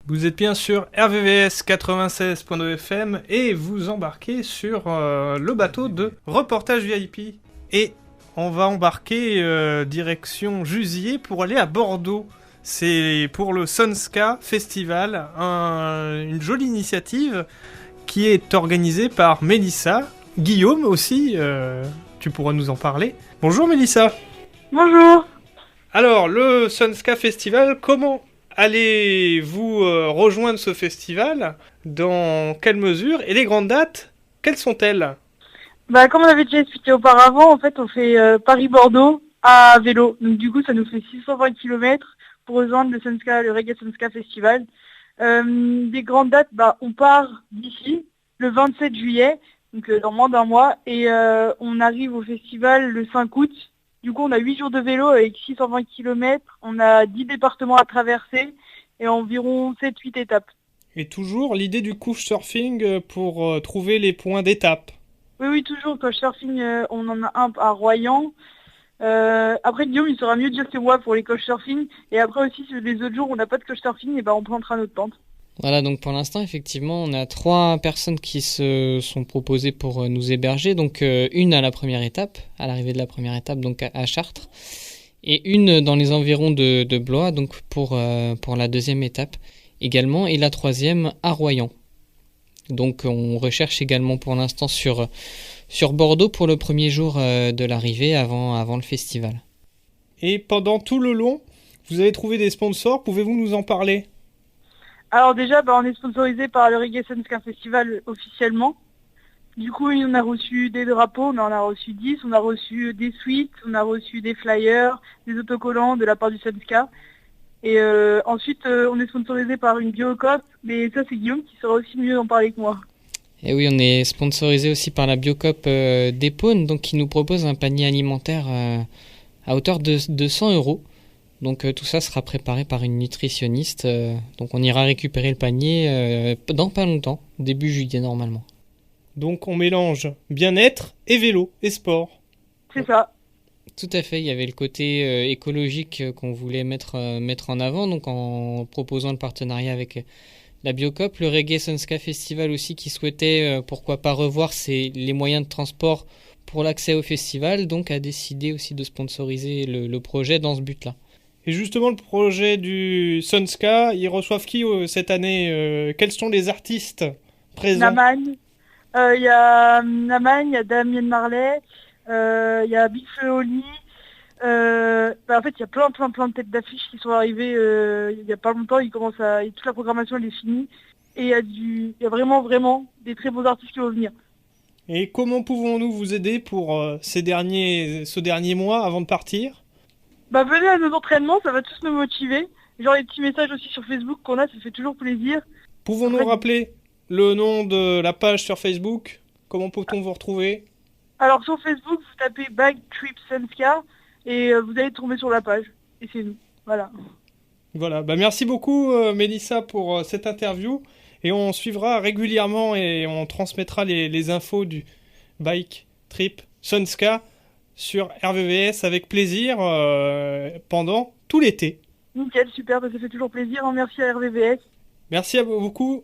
Vous êtes bien sur RVVS 96.2 FM et vous embarquez sur le bateau de reportage VIP. Et on va embarquer direction Jusier pour aller à Bordeaux. C'est pour le Sunska Festival, une jolie initiative qui est organisée par Mélissa. Guillaume aussi, tu pourras nous en parler. Bonjour Mélissa. Bonjour. Alors, le Sunska Festival, comment allez-vous rejoindre ce festival? Dans quelle mesure? Et les grandes dates, quelles sont-elles? Comme on avait déjà expliqué auparavant, en fait, on fait Paris-Bordeaux à vélo. Donc du coup, ça nous fait 620 km pour rejoindre le Reggae Sunska Festival. Des grandes dates, on part d'ici le 27 juillet, donc dans moins d'un mois, et on arrive au festival le 5 août. Du coup, on a 8 jours de vélo avec 620 km, on a 10 départements à traverser et environ 7-8 étapes. Et toujours l'idée du couchsurfing pour trouver les points d'étape. Oui, toujours, couchsurfing, on en a un à Royan. Après, Guillaume, il saura mieux dire que moi pour les couchsurfing. Et après aussi, sur les autres jours où on n'a pas de couchsurfing, on plantera notre tente. Voilà, donc pour l'instant, effectivement, on a 3 personnes qui se sont proposées pour nous héberger. Donc une à la première étape, à l'arrivée de la première étape, donc à Chartres. Et une dans les environs de Blois, donc pour la deuxième étape également. Et la troisième à Royan. Donc on recherche également pour l'instant sur Bordeaux pour le premier jour de l'arrivée avant le festival. Et pendant tout le long, vous avez trouvé des sponsors, pouvez-vous nous en parler? Alors déjà, on est sponsorisé par le Reggae Sunska Festival officiellement. Du coup, on a reçu des drapeaux, on en a reçu 10, on a reçu des suites, on a reçu des flyers, des autocollants de la part du Sunska. Et ensuite, on est sponsorisé par une Biocop, mais ça c'est Guillaume qui saura aussi mieux en parler que moi. Et oui, on est sponsorisé aussi par la Biocop d'Épône, donc qui nous propose un panier alimentaire à hauteur de 100 €. Donc tout ça sera préparé par une nutritionniste. Donc on ira récupérer le panier dans pas longtemps, début juillet normalement. Donc on mélange bien-être et vélo et sport. C'est ça. Tout à fait, il y avait le côté écologique qu'on voulait mettre en avant, donc en proposant le partenariat avec la Biocop, le Reggae Sunska Festival aussi qui souhaitait pourquoi pas revoir les moyens de transport pour l'accès au festival, donc a décidé aussi de sponsoriser le projet dans ce but-là. Et justement, le projet du Sunska, ils reçoivent qui cette année? Quels sont les artistes présents? Naman. Il y a Naman, il y a Damien Marley, il y a Big Flo Oli. En fait, il y a plein de têtes d'affiches qui sont arrivées il n'y a pas longtemps. Toute la programmation elle est finie. Et il y a vraiment des très beaux artistes qui vont venir. Et comment pouvons-nous vous aider pour ce dernier mois avant de partir? Venez à nos entraînements, ça va tous nous motiver. Genre les petits messages aussi sur Facebook qu'on a, ça fait toujours plaisir. Pouvons-nous rappeler le nom de la page sur Facebook? Comment peut-on vous retrouver? Alors sur Facebook, vous tapez Bag Trip Sunska et vous allez tomber sur la page. Et c'est nous. Voilà. Voilà. Merci beaucoup Mélissa pour cette interview. Et on suivra régulièrement et on transmettra les infos du Bike Trip Sunska sur RVVS avec plaisir pendant tout l'été. Nickel, super, ça fait toujours plaisir. Merci à RVVS. Merci à vous beaucoup.